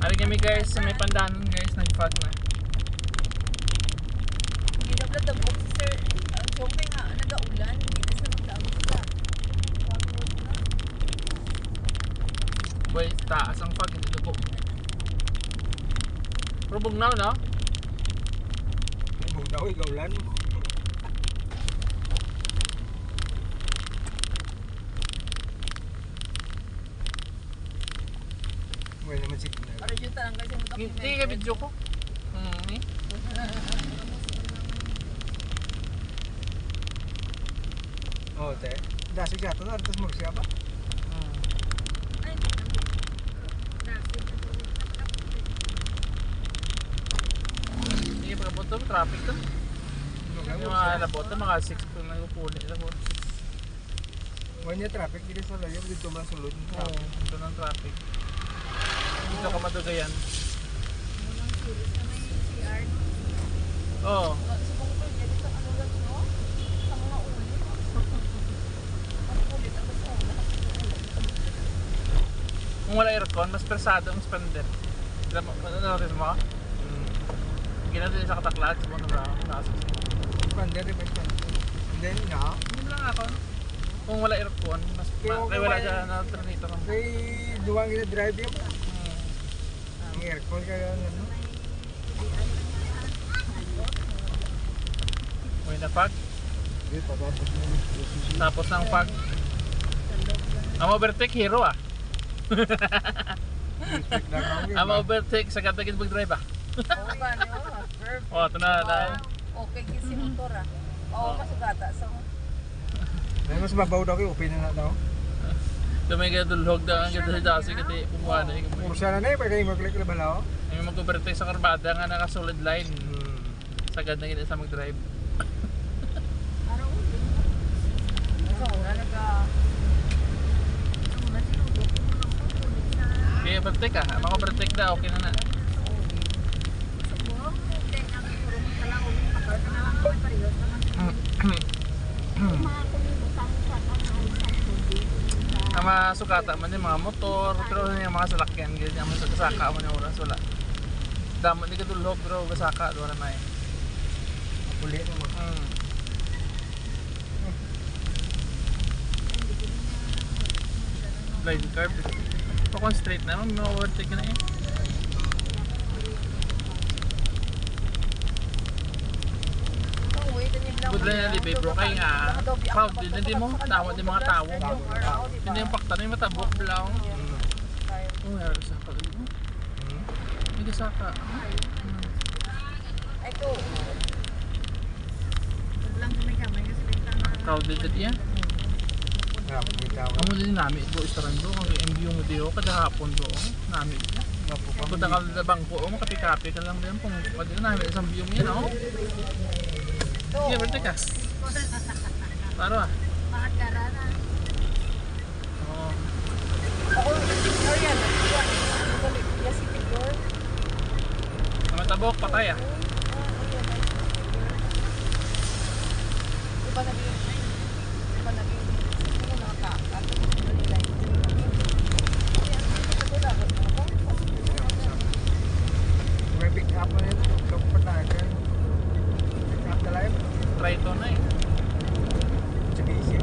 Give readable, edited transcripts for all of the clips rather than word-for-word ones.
Ari kami guys sa may pandanon guys, nag-fog na. Hindi na pala tabok si Sir. Ang siyempre nga, nag-aulan. Hindi na magdamot ka. Boy, taas ang fog, hindi lubog. Pero bugnaw no? Bugnaw, ikaw lan. Well naman si Kinal. Para dyan talang kasi mo Hindi ka video ko. Eh. Oh, te. Dasi siya ito na, atas mo siya ba? Hindi pa po traffic to. Yung mga labot na mga 6 po nagpupuli. Wala niya traffic, dito sa layo, dito man sulod yung Oo, traffic. ito ng traffic. Dito ka madugayan. Walang series na may CR. Oo. Subong ko niya dito ano lang no? Sa mga ulit. Ang ulit ang gusto ko. Kung wala aircon, mas persado ang spender. Ano mo? Ginagawa din sa kataklat, sa mga nasos. Expander, di ba expander? And then, nga, Hindi lang ako. Kung wala aircon, mas kaya wala siya na trinito ng kay duwang kita drive yun. Ang aircon kaya ano. May na fog. Hindi, papapos mo. Tapos ng fog. Ang overtake hero ah. District na kami. Ang overtake sa katagin mag-drive ah. Oo ba niyo? Perfect. Oh, ito na. Okay kasi motor ah. Oo, masugata sa Dahil mas mabaw daw kayo, upin na daw. Tumigay dulhog daw ang ganda sa dasi kasi pumuha na yung Kursa na na eh, pagka yung mag-click na balaw. yung mag-overtake sa karbada nga naka-solid line. Sa ganda ganda sa mag-drive. araw ulit. Ikaw na naga... Kaya overtake ah. Mag-overtake daw, okay na na. Ang mga sukata man yung mga motor, pero yung mga salakyan, ganyan yung mga saka man yung oras, wala. Damo, hindi ka dulhog, pero basaka, doon na may. Uli na mo. Blind curve. Pakon straight na, may overtake ka na eh. Budlan na libe bro, kaya nga crowd din, hindi mo, tawad din mga tao. Hindi yung pakta na yung matabok, blang. Oh, meron sa kalit mo. Hindi ka saka. Ito. Lang may kamay kasi bintana. Crowded din yan. Amo din namin ito istaran do, ang MB yung video kada hapon do, namin. Ako da kal bangko mo kapi-kapi ka lang din pang pwede namin isang view mo yan oh. Iya bertekas. Baru ah. Bakit karana? Oh. Ako, Arian, balik. Yes, si Tigor. Sama tabok patay ah. Iba na din. Iba na din. Ano nakaka? May pick up na yun. Kapatagan. Pick up na live. Try ito na eh. Sa busy.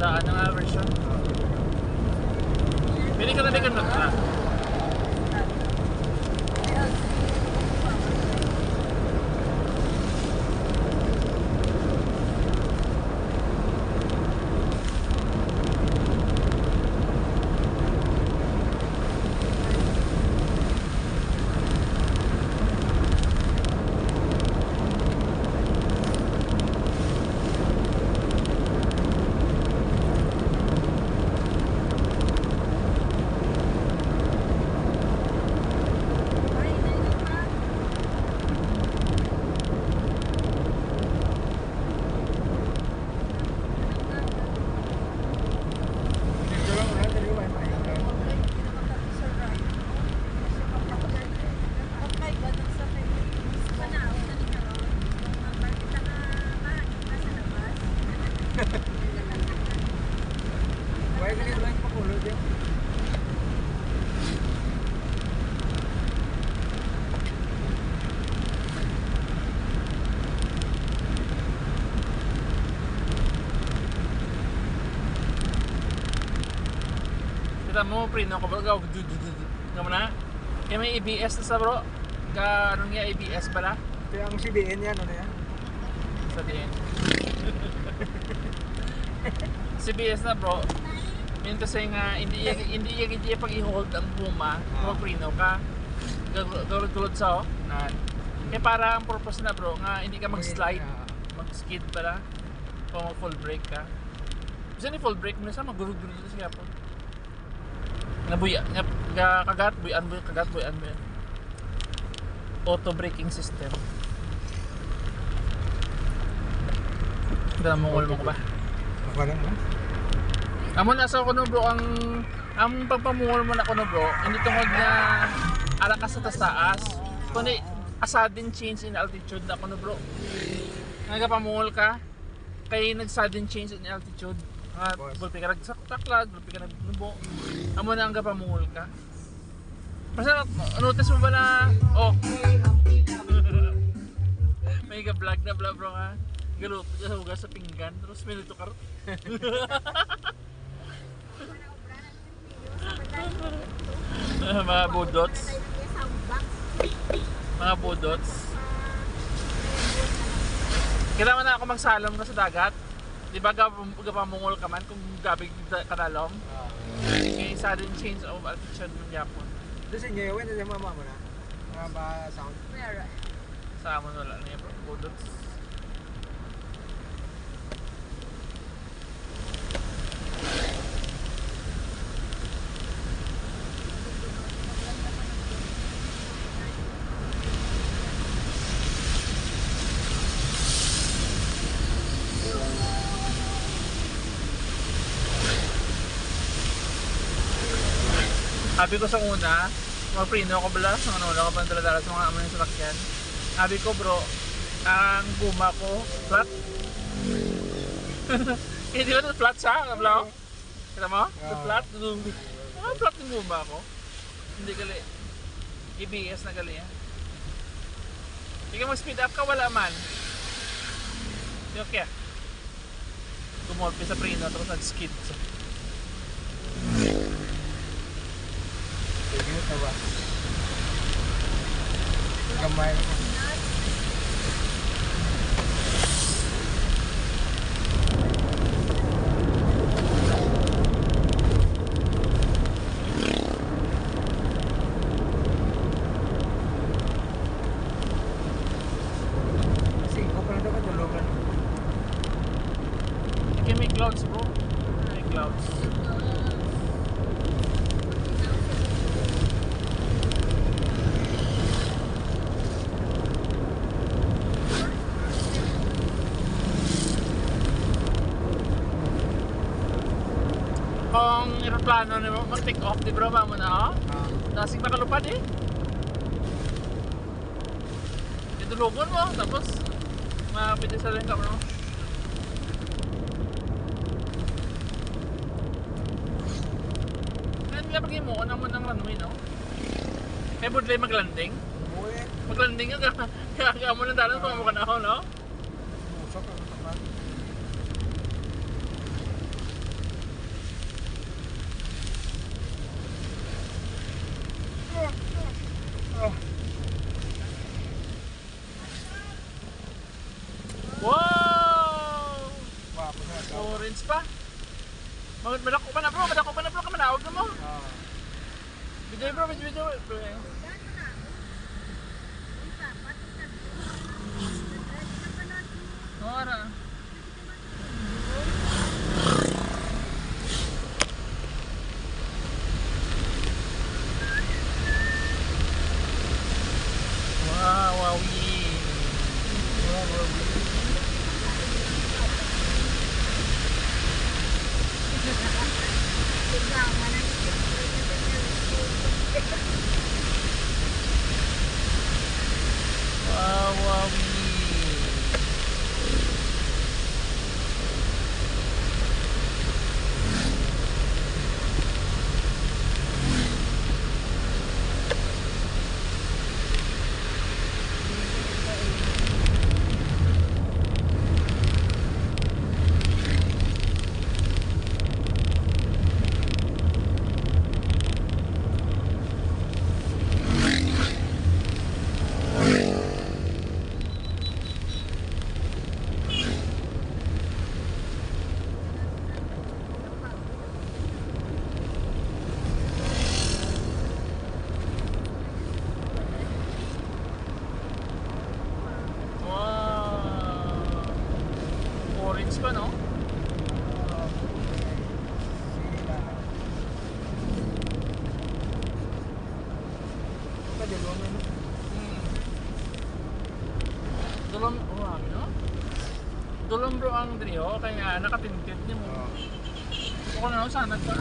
Daan ng version. Pili ka na din ka Kita mo, prino ko bro, gawin na. Kaya may ABS na sa bro. Anong nga ABS pala? Kaya ang CBN yan, ano yan? Sa din. CBS na bro. Yun kasi nga, hindi pag i-hold ang guma, kung prino ka, gulod sa nan. Kaya para ang purpose na bro, nga hindi ka mag-slide, mag-skid pala, kung mag-full brake ka. Kasi ni full brake mo na sa magurug-gurug dito siya po. Nabuya, kagat, buyan. Auto braking system. Mongol mo ko ba? Ako lang, ha? Amo nasa ko no bro, ang pagpamungol mo na ko no bro, hindi tungkol na ala ka sa taas, kundi a sudden change in altitude na ko no bro. Nagpamungol ka, kay nag-sudden change in altitude. Gulpi ka nagsaklad, gulpi ka nagnubo. Amo na ang gapamungol ka. Basta notice mo ba na, oh, may ka-vlog na bla bro ha. Galuto ka hugas sa pinggan, terus minuto ka rin. Mga budots. Mga budots. Kita mo na ako magsalom ka sa dagat. Di ba gapamungol ka man kung gabig kanalom? Kaya sudden change of altitude ng Japon. Doon sa inyo, yun na yung mama mo na? Mga ba sound? Sa amon wala na yung budots. Sabi ko sa una, mag-preno ako bala, sa ano ka pa dala sa mga amoy ng salakyan. Sabi ko bro, ang guma ko, flat. Hindi ba ito flat siya? Kabla ko? Kita mo? Flat? Flat yung guma ko. Hindi gali. ABS na gali yan. Hindi ka mag-speed up ka, wala man. Okay. Tumulpi sa preno, tapos nag-skid siya. Sige, tawa. Gamay na. Kasi ikaw pa lang dapat tulungan. Sige, may clouds bro. May clouds. Kung aeroplano na mag-take off, di bro ba mo na? Nasing nakalupad eh. Itulugon mo, tapos mapitisalin ka bro. Kaya nila pag mo mo ng runway, no? Kaya budlay maglanding. Uy, Maglanding ka, kaya mo ng dalan kung mo ka na ako, no? usok ang tapat. Wow! Wapo na ito. Orange pa. Madako pa na bro, kamanawag na mo. Video bro. Ora. Wow. ano. Dulom, ano? Dulom bro ang drio, kaya nakatinted niyo mo. Oo. Ako na lang sana pa.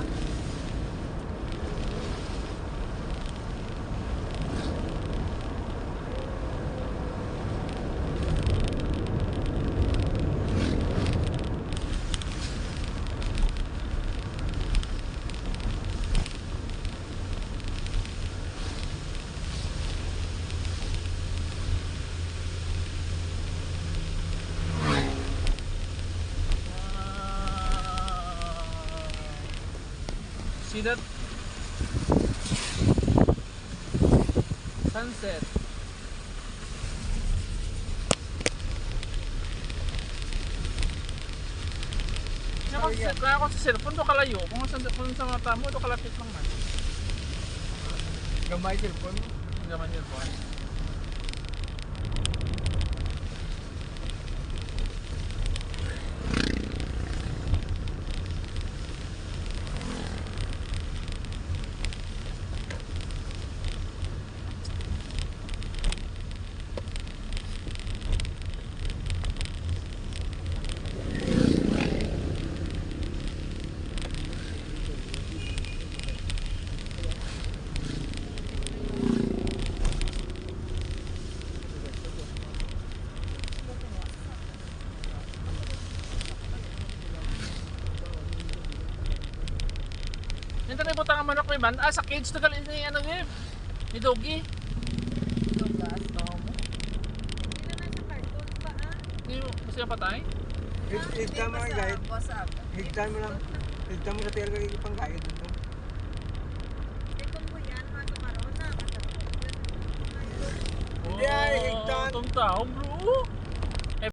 See that sunset? Kaya ako sa cellphone, do kalayo. Kung sa mata mo, do kalapit lang man. Gamay cellphone mo. Hindi naman yun po. Yung tanay butang ang manok may man. Ah, sa cage to galing ni ano yun. Ni Doggy. Lugas. Oo mo. Hindi na sa cartoon pa ah. Hindi mo siya patay? Higtan mo ang guide. WhatsApp. Higtan mo lang. Higtan mo sa tiyar kay pang guide dito. Kung mo yan, matumaroon na. Kasarap. Hindi ay, higtan. Itong tao bro.